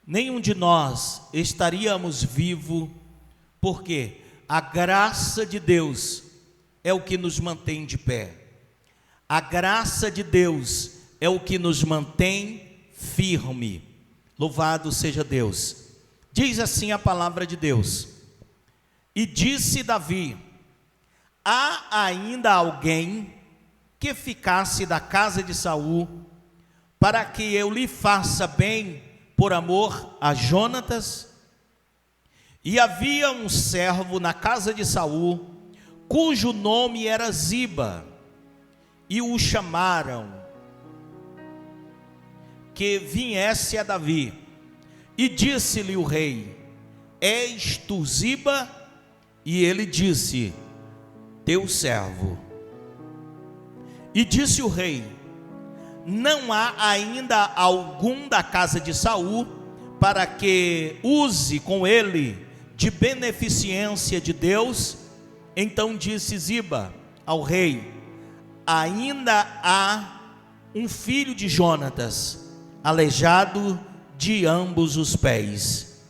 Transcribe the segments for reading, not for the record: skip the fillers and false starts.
nenhum de nós estaríamos vivo, porque a graça de Deus é o que nos mantém de pé. A graça de Deus é o que nos mantém firme. Louvado seja Deus. Diz assim a palavra de Deus: e disse Davi: há ainda alguém que ficasse da casa de Saul, para que eu lhe faça bem por amor a Jonatas? E havia um servo na casa de Saul, cujo nome era Ziba, e o chamaram que viesse a Davi. E disse-lhe o rei: és tu Ziba? E ele disse: teu servo. E disse o rei: não há ainda algum da casa de Saul para que use com ele de beneficência de Deus? Então disse Ziba ao rei: ainda há um filho de Jonatas, aleijado de ambos os pés.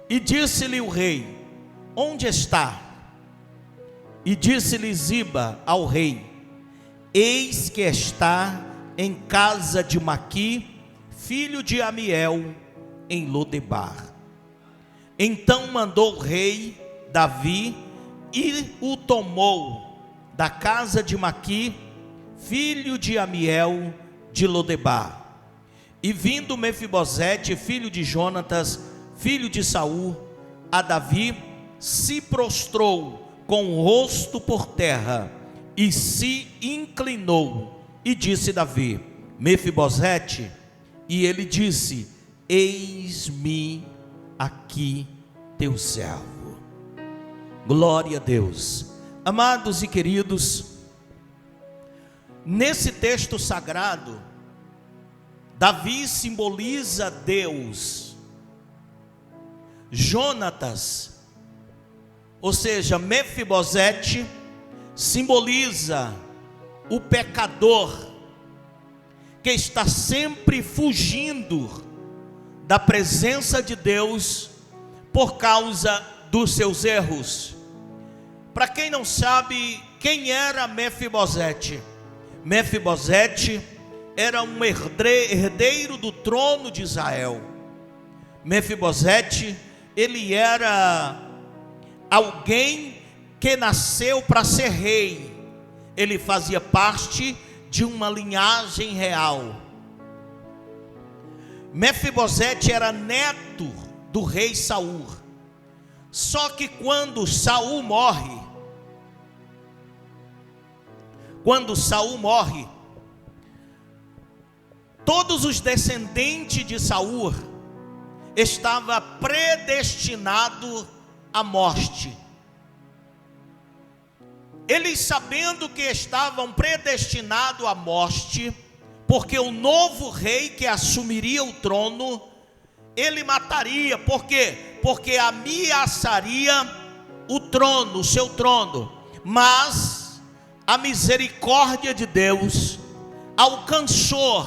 E disse-lhe o rei: onde está? E disse-lhe Ziba ao rei: eis que está em casa de Maqui, filho de Amiel, em Lodebar. Então mandou o rei Davi e o tomou da casa de Maqui, filho de Amiel, de Lodebar. E vindo Mefibosete, filho de Jonatas, filho de Saul, a Davi, se prostrou com o rosto por terra e se inclinou. E disse Davi: Mefibosete? E ele disse: eis-me aqui teu servo. Glória a Deus. Amados e queridos, nesse texto sagrado, Davi simboliza Deus. Jonatas, ou seja, Mefibosete, simboliza o pecador que está sempre fugindo da presença de Deus por causa dos seus erros. Para quem não sabe quem era Mefibosete, Mefibosete era um herdeiro do trono de Israel. Mefibosete, ele era alguém que nasceu para ser rei. Ele fazia parte de uma linhagem real. Mefibosete era neto do rei Saul. Só que quando Saul morre, todos os descendentes de Saul estavam predestinados à morte. Eles, sabendo que estavam predestinados à morte, porque o novo rei que assumiria o trono, ele mataria. Por quê? Porque ameaçaria o trono, o seu trono. Mas a misericórdia de Deus alcançou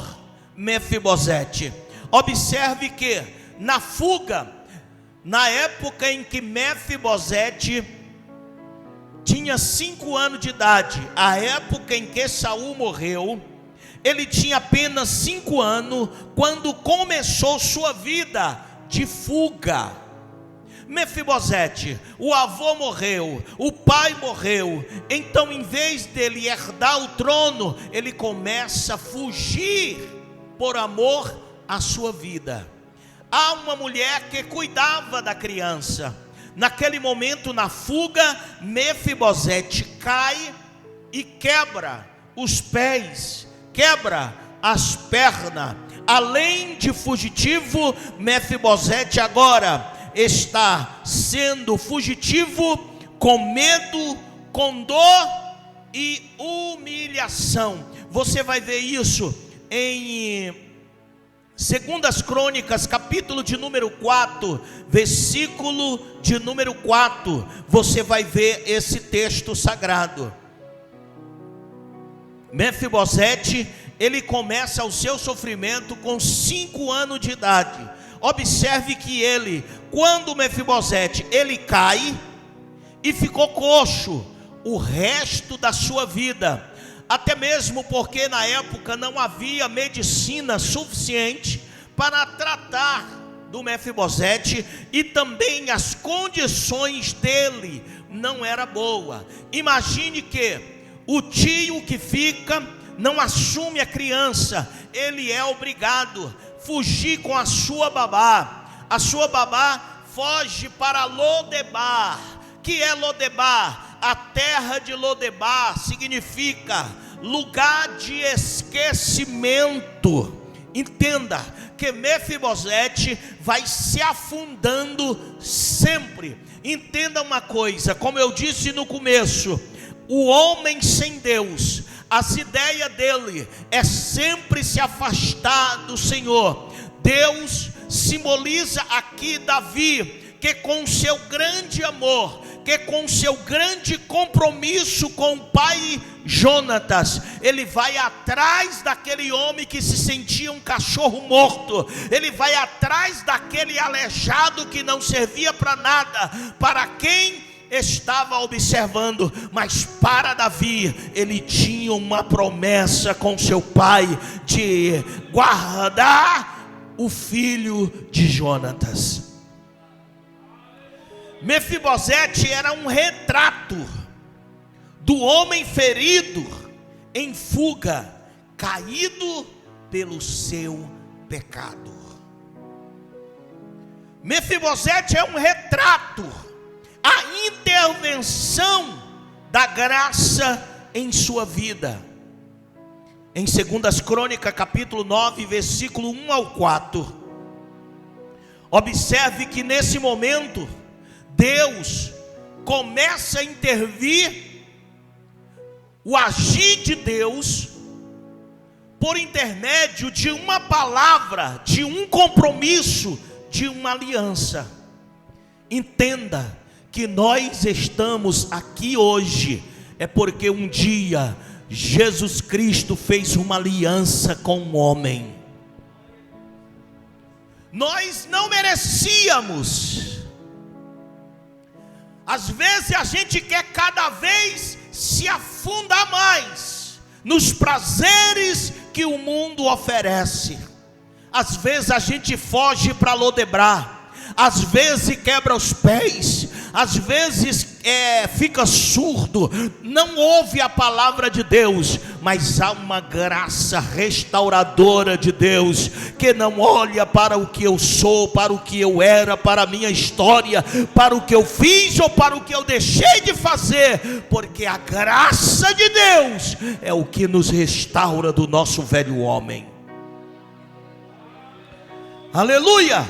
Mefibosete. Observe que na fuga, na época em que Mefibosete tinha 5 anos de idade, a época em que Saul morreu, ele tinha apenas 5 anos quando começou sua vida de fuga. Mefibosete, o avô morreu, o pai morreu, então em vez dele herdar o trono, ele começa a fugir por amor à sua vida. Há uma mulher que cuidava da criança. Naquele momento, na fuga, Mefibosete cai e quebra os pés, quebra as pernas. Além de fugitivo, Mefibosete agora está sendo fugitivo com medo, com dor e humilhação. Você vai ver isso em 2 Crônicas, capítulo de número 4, versículo de número 4, você vai ver esse texto sagrado. Mefibosete, ele começa o seu sofrimento com 5 anos de idade. observe que ele, quando Mefibosete, ele cai e ficou coxo o resto da sua vida, até mesmo porque na época não havia medicina suficiente para tratar do Mefibosete, e também as condições dele não era boa. Imagine que o tio que fica não assume a criança, ele é obrigado a fugir com a sua babá. A sua babá foge para Lodebar. Que é Lodebar? A terra de Lodebar significa lugar de esquecimento. Entenda que Mefibosete vai se afundando sempre. Entenda uma coisa, como eu disse no começo, o homem sem Deus, as ideias dele é sempre se afastar do Senhor. Deus simboliza aqui Davi, que com seu grande amor, que com seu grande compromisso com o pai Jonatas, ele vai atrás daquele homem que se sentia um cachorro morto, ele vai atrás daquele aleijado que não servia para nada, para quem estava observando. Mas para Davi, ele tinha uma promessa com seu pai de guardar o filho de Jonatas. Mefibosete era um retrato do homem ferido, em fuga, caído pelo seu pecado. Mefibosete é um retrato, a intervenção da graça em sua vida. Em 2 Crônicas capítulo 9, versículo 1 ao 4, observe que nesse momento Deus começa a intervir, o agir de Deus, por intermédio de uma palavra, de um compromisso, de uma aliança. Entenda que nós estamos aqui hoje, é porque um dia Jesus Cristo fez uma aliança com o homem. Nós não merecíamos. Às vezes a gente quer cada vez se afundar mais nos prazeres que o mundo oferece. Às vezes a gente foge para Lodebar, às vezes quebra os pés, às vezes fica surdo, não ouve a palavra de Deus. Mas há uma graça restauradora de Deus, que não olha para o que eu sou, para o que eu era, para a minha história, para o que eu fiz ou para o que eu deixei de fazer, porque a graça de Deus é o que nos restaura do nosso velho homem. Aleluia!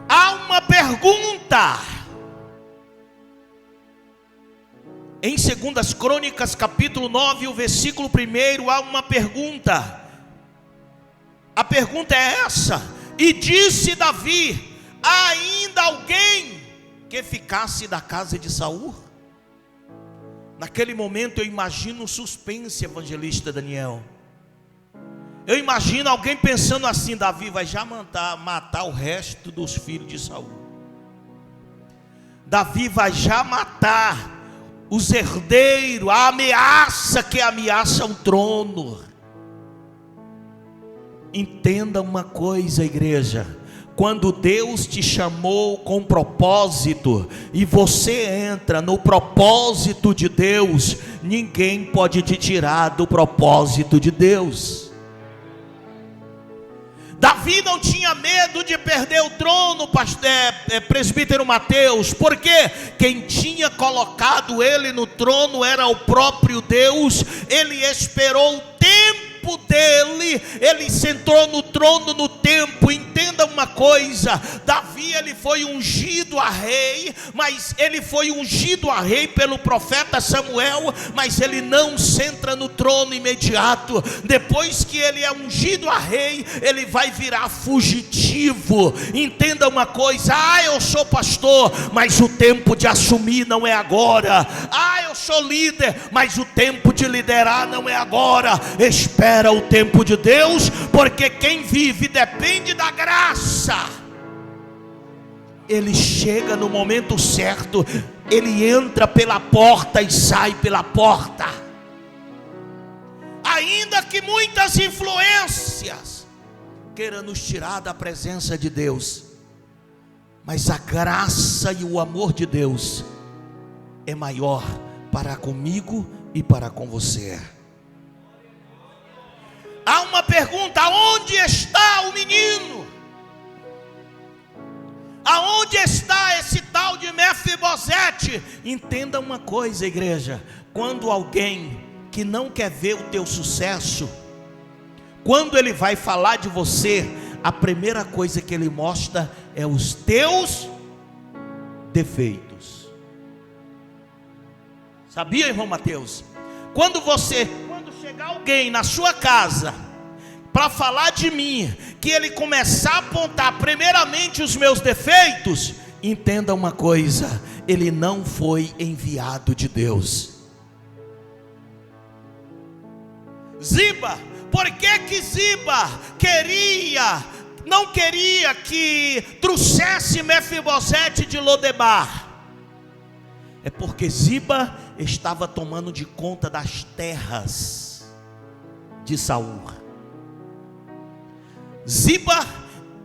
Há uma pergunta em 2 Crônicas capítulo 9, o versículo 1, há uma pergunta. A pergunta é essa: e disse Davi, há ainda alguém que ficasse da casa de Saul? Naquele momento eu imagino o suspense, evangelista Daniel. Eu imagino alguém pensando assim: Davi vai já matar o resto dos filhos de Saul. Davi vai já matar os herdeiros, a ameaça que ameaça o trono. Entenda uma coisa, igreja: quando Deus te chamou com propósito, e você entra no propósito de Deus, ninguém pode te tirar do propósito de Deus. Davi não tinha medo de perder o trono, presbítero Mateus, porque quem tinha colocado ele no trono era o próprio Deus. Ele esperou o tempo dele, ele sentou no trono no tempo. Entenda uma coisa: Davi, ele foi ungido a rei, mas ele foi ungido a rei pelo profeta Samuel, mas ele não senta no trono imediato. Depois que ele é ungido a rei, ele vai virar fugitivo. Entenda uma coisa: eu sou pastor, mas o tempo de assumir não é agora. Eu sou líder, mas o tempo de liderar não é agora. Espera o tempo de Deus, porque quem vive depende da graça. Ele chega no momento certo, ele entra pela porta e sai pela porta. Ainda que muitas influências queiram nos tirar da presença de Deus, mas a graça e o amor de Deus é maior para comigo e para com você. Há uma pergunta: aonde está o menino? Aonde está esse tal de Mefibosete? Entenda uma coisa, igreja: quando alguém que não quer ver o teu sucesso, quando ele vai falar de você, a primeira coisa que ele mostra é os teus defeitos. Sabia, irmão Mateus? Quando chegar alguém na sua casa para falar de mim, que ele começar a apontar primeiramente os meus defeitos, entenda uma coisa: ele não foi enviado de Deus. Ziba, por que Ziba não queria que trouxesse Mefibosete de Lodebar? É porque Ziba estava tomando de conta das terras de Saul. Ziba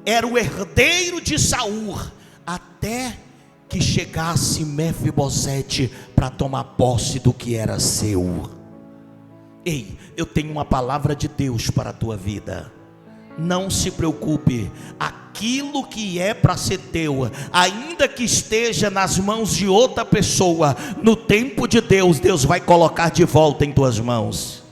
era o herdeiro de Saul, até que chegasse Mefibosete para tomar posse do que era seu. Ei, eu tenho uma palavra de Deus para a tua vida. Não se preocupe, aquilo que é para ser teu, ainda que esteja nas mãos de outra pessoa, no tempo de Deus, Deus vai colocar de volta em tuas mãos.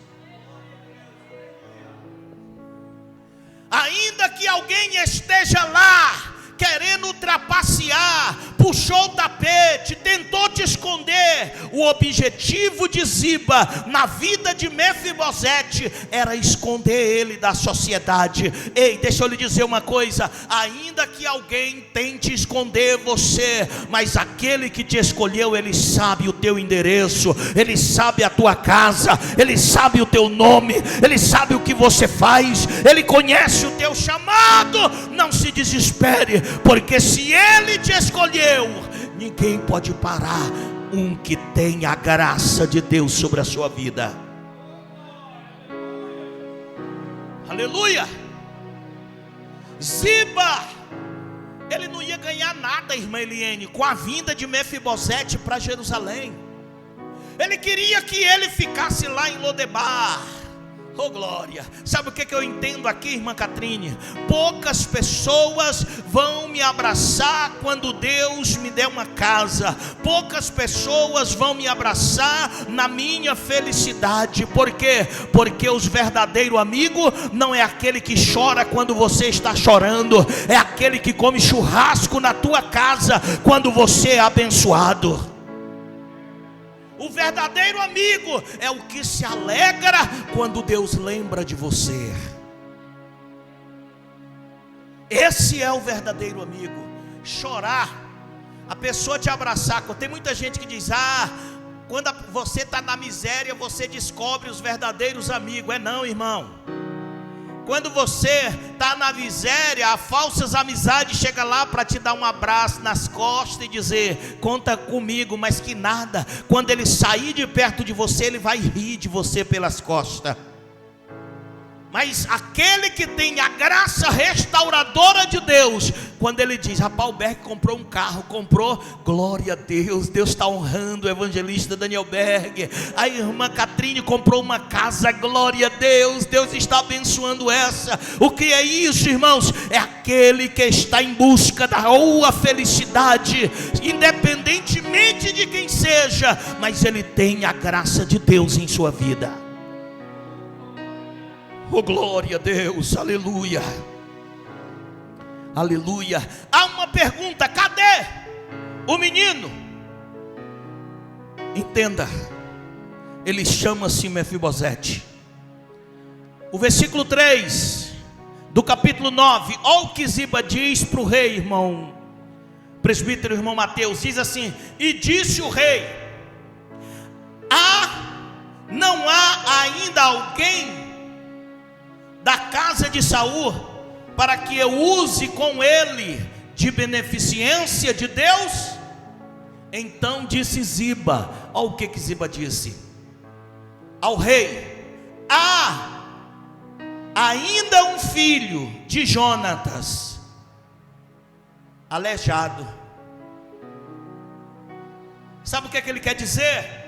Ainda que alguém esteja lá querendo trapacear, puxou o tapete, tentou te esconder, o objetivo de Ziba na vida de Mefibosete era esconder ele da sociedade. Ei, deixa eu lhe dizer uma coisa: ainda que alguém tente esconder você, mas aquele que te escolheu, ele sabe o teu endereço, ele sabe a tua casa, ele sabe o teu nome, ele sabe o que você faz, ele conhece o teu chamado. Não se desespere, porque se ele te escolheu, ninguém pode parar um que tem a graça de Deus sobre a sua vida. Aleluia. Ziba, ele não ia ganhar nada, irmã Eliane, com a vinda de Mefibosete para Jerusalém. Ele queria que ele ficasse lá em Lodebar. Oh glória, sabe o que eu entendo aqui, irmã Catrine? Poucas pessoas vão me abraçar quando Deus me der uma casa. Poucas pessoas vão me abraçar na minha felicidade. Por quê? Porque os verdadeiros amigos não é aquele que chora quando você está chorando, é aquele que come churrasco na tua casa quando você é abençoado. O verdadeiro amigo é o que se alegra quando Deus lembra de você. Esse é o verdadeiro amigo. Chorar, a pessoa te abraçar. Tem muita gente que diz: quando você está na miséria, você descobre os verdadeiros amigos. É não, irmão. Quando você está na miséria, a falsas amizades chega lá para te dar um abraço nas costas e dizer: conta comigo, mas que nada. Quando ele sair de perto de você, ele vai rir de você pelas costas. Mas aquele que tem a graça restauradora de Deus, quando ele diz: rapaz, o Berg comprou um carro, comprou, glória a Deus, Deus está honrando o evangelista Daniel Berg. A irmã Catrine comprou uma casa, glória a Deus, Deus está abençoando essa. O que é isso, irmãos? É aquele que está em busca da felicidade, independentemente de quem seja, mas ele tem a graça de Deus em sua vida. Oh glória a Deus, aleluia, aleluia. Há uma pergunta: cadê o menino? Entenda, ele chama-se Mefibosete. O versículo 3 do capítulo 9, olha o que Ziba diz para o rei, irmão presbítero, irmão Mateus, diz assim: e disse o rei: Não há ainda alguém da casa de Saul para que eu use com ele de beneficência de Deus? Então disse Ziba, olha o que Ziba disse ao rei: há ainda um filho de Jonatas, aleijado. Sabe o que ele quer dizer?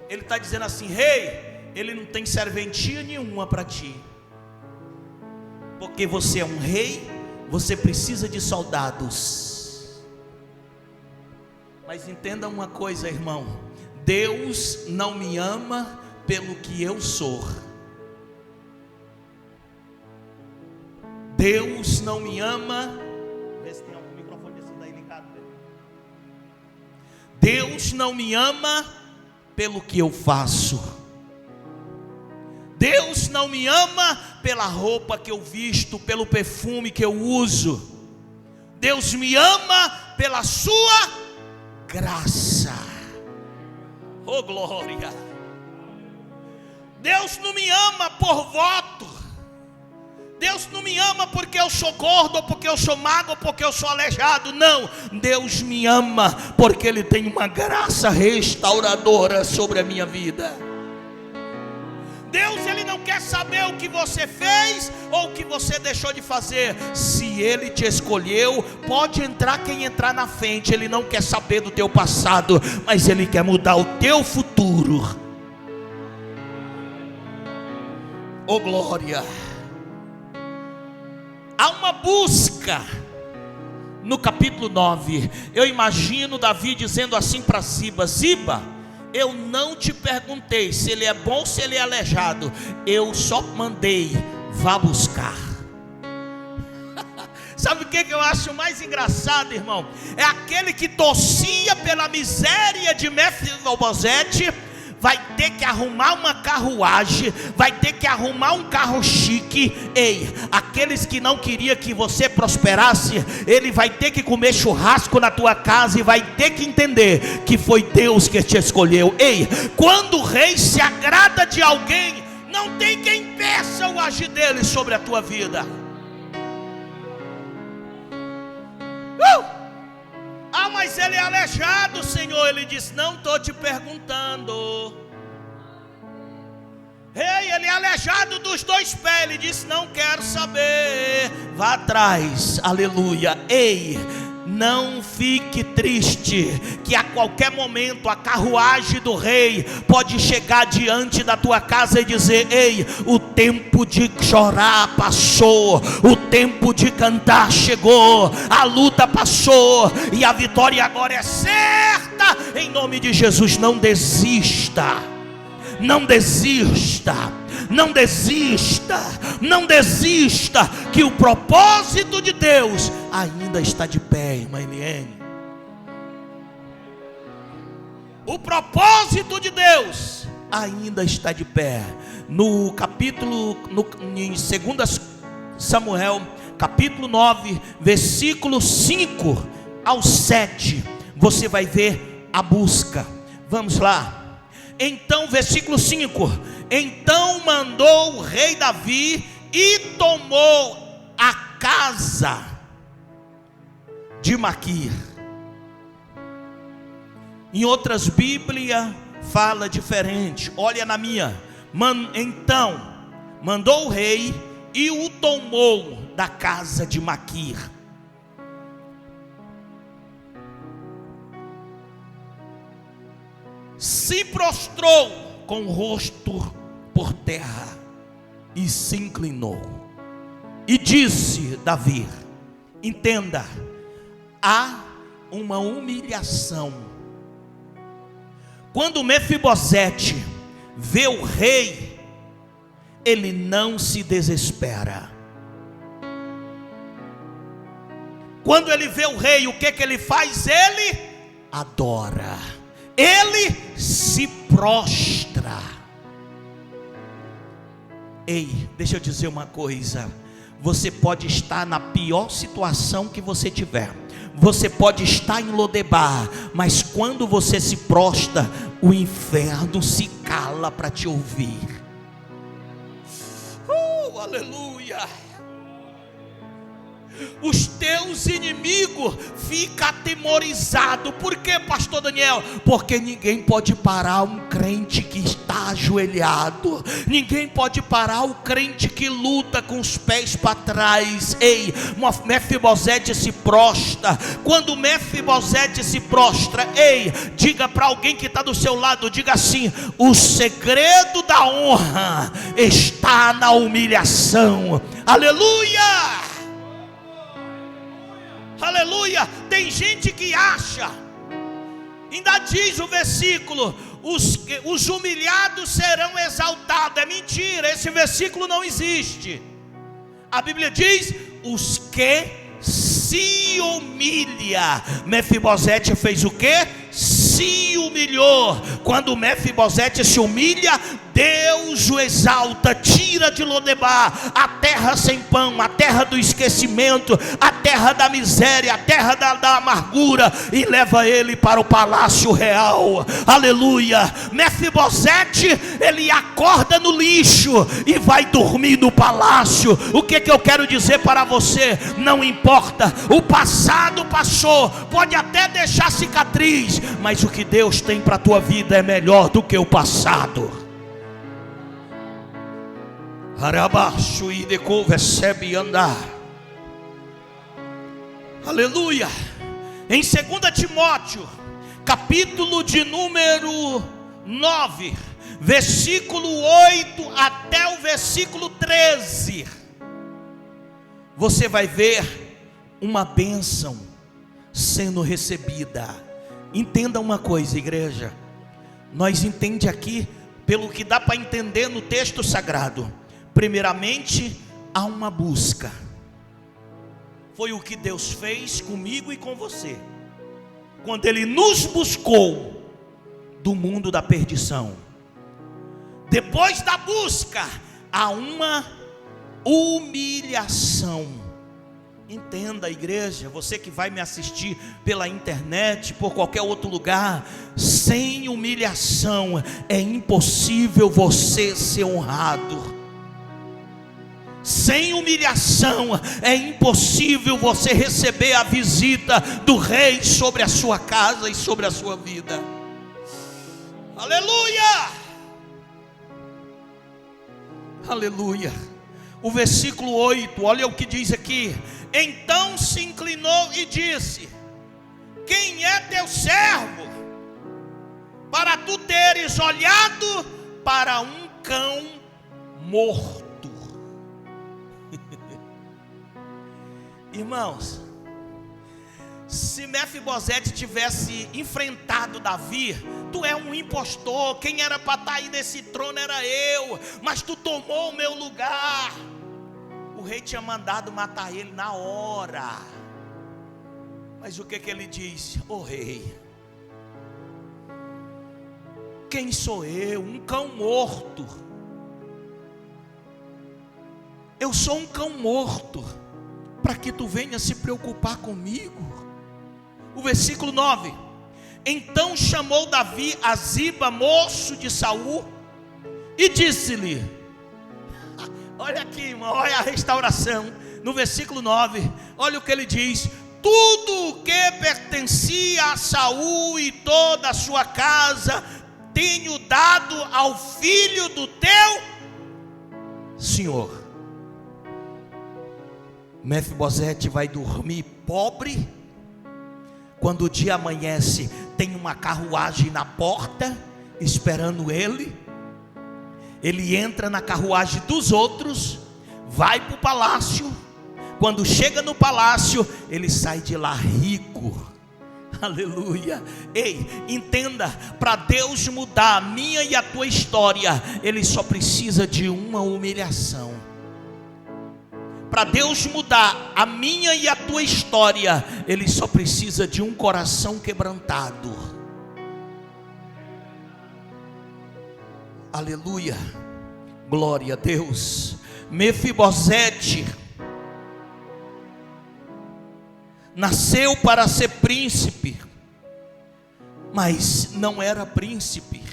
Ele está dizendo assim: rei, ele não tem serventia nenhuma para ti, porque você é um rei, você precisa de soldados. Mas entenda uma coisa, irmão: Deus não me ama pelo que eu sou. Deus não me ama. Vê se tem algum microfone desse daí ligado. Deus não me ama pelo que eu faço. Deus não me ama pela roupa que eu visto, pelo perfume que eu uso. Deus me ama pela sua graça. Oh glória! Deus não me ama por voto. Deus não me ama porque eu sou gordo, ou porque eu sou magro, ou porque eu sou aleijado. Não, Deus me ama porque Ele tem uma graça restauradora sobre a minha vida. Deus, Ele não quer saber o que você fez ou o que você deixou de fazer. Se Ele te escolheu, pode entrar quem entrar na frente. Ele não quer saber do teu passado, mas Ele quer mudar o teu futuro. Oh glória! Há uma busca no capítulo 9. Eu imagino Davi dizendo assim para Ziba: Ziba, eu não te perguntei se ele é bom ou se ele é aleijado, eu só mandei, vá buscar. Sabe o que eu acho mais engraçado, irmão? É aquele que torcia pela miséria de Mefibosete, vai ter que arrumar uma carruagem, vai ter que arrumar um carro chique. Ei, aqueles que não queriam que você prosperasse, ele vai ter que comer churrasco na tua casa e vai ter que entender que foi Deus que te escolheu. Ei, quando o rei se agrada de alguém, não tem quem impeça o agir dele sobre a tua vida. Ah, mas ele é aleijado, Senhor. Ele disse: não estou te perguntando. Ei, ele é aleijado dos dois pés. Ele disse: não quero saber. Vá atrás, aleluia. Ei, não fique triste, que a qualquer momento a carruagem do rei pode chegar diante da tua casa e dizer: ei, o tempo de chorar passou, o tempo de cantar chegou, a luta passou e a vitória agora é certa. Em nome de Jesus, não desista, não desista, não desista, não desista, que o propósito de Deus ainda está de pé, irmã Eliane. O propósito de Deus ainda está de pé. No capítulo, em 2 Samuel, capítulo 9, versículo 5 ao 7, você vai ver a busca. Vamos lá. Então, versículo 5: então mandou o rei Davi e tomou a casa de Maquir. Em outras Bíblias fala diferente. Olha na minha. Então mandou o rei e o tomou da casa de Maquir. Se prostrou com o rosto por terra e se inclinou. E disse Davi: entenda, há uma humilhação. Quando Mefibosete vê o rei, ele não se desespera. Quando ele vê o rei, o que ele faz? Ele adora, ele se prostra. Ei, deixa eu dizer uma coisa: você pode estar na pior situação que você tiver, você pode estar em Lodebar, mas quando você se prostra, o inferno se cala para te ouvir. Aleluia. Os teus inimigos ficam atemorizados. Por quê, pastor Daniel? Porque ninguém pode parar um crente que está ajoelhado. Ninguém pode parar o crente que luta com os pés para trás. Ei, Mefibosete se prostra. Quando Mefibosete se prostra, ei, diga para alguém que está do seu lado, diga assim: o segredo da honra está na humilhação. Aleluia. Aleluia. Tem gente que acha, ainda diz o versículo, os humilhados serão exaltados. É mentira, esse versículo não existe. A Bíblia diz: os que se humilha. Mefibosete fez o quê? Se humilhou. Quando Mefibosete se humilha, Deus o exalta, tira de Lodebar a terra sem pão, a terra do esquecimento, a terra da miséria, a terra da amargura, e leva ele para o palácio real. Aleluia. Mefibosete, ele acorda no lixo e vai dormir no palácio. O que eu quero dizer para você? Não importa, o passado passou, pode até deixar cicatriz, mas o que Deus tem para a tua vida é melhor do que o passado. Arabaixo e deco recebe andar. Aleluia. Em 2 Timóteo, capítulo de número 9, versículo 8 até o versículo 13, você vai ver uma bênção sendo recebida. Entenda uma coisa, igreja. Nós entende aqui, pelo que dá para entender no texto sagrado, primeiramente há uma busca. Foi o que Deus fez comigo e com você, quando Ele nos buscou do mundo da perdição. Depois da busca, há uma humilhação. Entenda, igreja, você que vai me assistir pela internet, por qualquer outro lugar, sem humilhação é impossível você ser honrado. Sem humilhação é impossível você receber a visita do rei sobre a sua casa e sobre a sua vida. Aleluia! Aleluia! O versículo 8, olha o que diz aqui: então se inclinou e disse: quem é teu servo, para tu teres olhado para um cão morto? Irmãos, se Mefibosete tivesse enfrentado Davi: tu é um impostor, quem era para estar aí nesse trono era eu, mas tu tomou o meu lugar. O rei tinha mandado matar ele na hora. Mas o que ele disse? Ô rei, quem sou eu? Um cão morto. Eu sou um cão morto para que tu venha se preocupar comigo. O versículo 9: então chamou Davi a Ziba, moço de Saul, e disse-lhe, olha aqui, irmão, olha a restauração. No versículo 9, olha o que ele diz: tudo o que pertencia a Saul e toda a sua casa tenho dado ao filho do teu senhor. Mefibosete vai dormir pobre. Quando o dia amanhece, tem uma carruagem na porta esperando ele. Ele entra na carruagem dos outros, vai para o palácio. Quando chega no palácio, ele sai de lá rico. Aleluia. Ei, entenda, para Deus mudar a minha e a tua história, Ele só precisa de uma humilhação. Para Deus mudar a minha e a tua história, Ele só precisa de um coração quebrantado. Aleluia, glória a Deus. Mefibosete nasceu para ser príncipe, mas não era príncipe.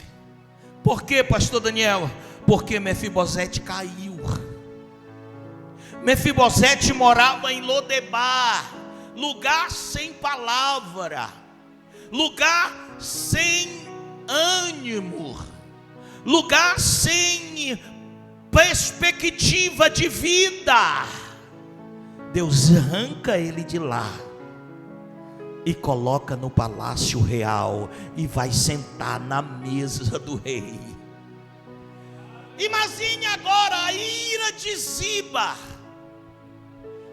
Por quê, pastor Daniel? Porque Mefibosete caiu. Mefibosete morava em Lodebar, lugar sem palavra, lugar sem ânimo, lugar sem perspectiva de vida. Deus arranca ele de lá e coloca no palácio real e vai sentar na mesa do rei. Imagine agora a ira de Ziba.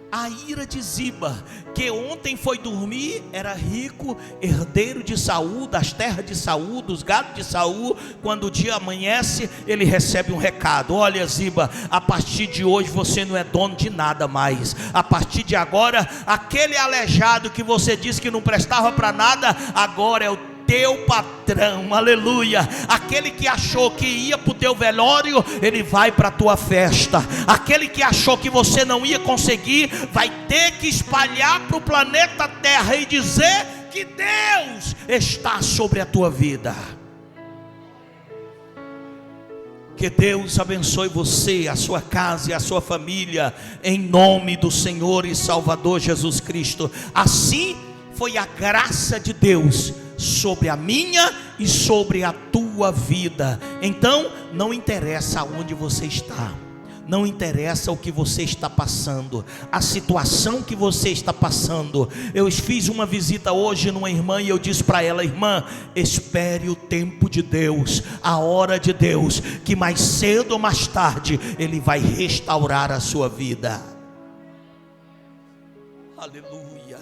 A ira de Ziba, que ontem foi dormir, era rico, herdeiro de Saul, das terras de Saul, dos gados de Saul. Quando o dia amanhece, ele recebe um recado: olha, Ziba, a partir de hoje você não é dono de nada mais. A partir de agora, aquele aleijado que você disse que não prestava para nada, agora é o teu patrão, aleluia. Aquele que achou que ia para o teu velório, ele vai para a tua festa. Aquele que achou que você não ia conseguir, vai ter que espalhar para o planeta Terra e dizer que Deus está sobre a tua vida. Que Deus abençoe você, a sua casa e a sua família, em nome do Senhor e Salvador Jesus Cristo. Assim foi a graça de Deus sobre a minha e sobre a tua vida. Então não interessa aonde você está, não interessa o que você está passando, a situação que você está passando. Eu fiz uma visita hoje numa irmã e eu disse para ela: irmã, espere o tempo de Deus, a hora de Deus, que mais cedo ou mais tarde Ele vai restaurar a sua vida. Aleluia.